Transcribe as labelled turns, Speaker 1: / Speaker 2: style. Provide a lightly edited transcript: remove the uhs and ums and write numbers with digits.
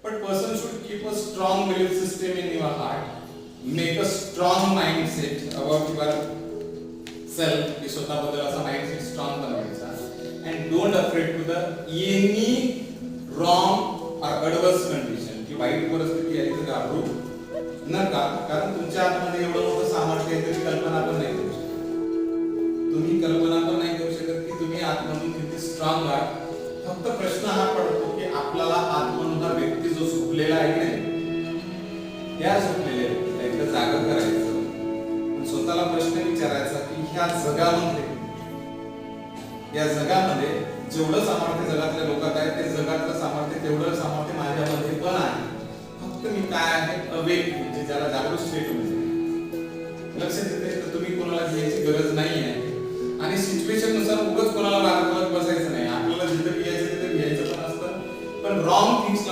Speaker 1: But person should keep a strong belief system in your heart, make a strong mindset about your self, की स्वतःबद्दल असा mindset strong बनवायचा, and don't afraid to the any wrong or adverse condition, की वाईट परिस्थिती आली तर घाबरू नका, कारण तुमच्या आतमध्ये एवढं मोठं सामर्थ्य आहे तरी कल्पना पण नाही करू शकत. तुम्ही कल्पना पण नाही करू शकत की तुम्ही आतमधून किती स्ट्रॉंग आहात. फक्त प्रश्न हा पडतो की आपल्याला आतमधून हा व्यक्ती जो झोपलेला आहे की नाही, त्या झोपलेल्या व्यक्तीला एकदा जागा करायचं आणि स्वतःला प्रश्न विचारायचा की ह्या जगामध्ये जेवढं सामर्थ्य जगातल्या लोकात आहे ते जगातलं सामर्थ्य तेवढं सामर्थ्य माझ्यामध्ये पण आहे. फक्त मी काय आहे अवेक, म्हणजे ज्याला जागृत स्टेट म्हणजे लक्षात येते. तर तुम्ही कोणाला घ्यायची गरज नाही आहे आणि सिच्युएशन नुसार उगाच कोणाला बघत बसायचं नाही. आपल्याला जिथं घ्यायचं तिथं घ्यायचं पण असतं, पण रॉंग थिंग्स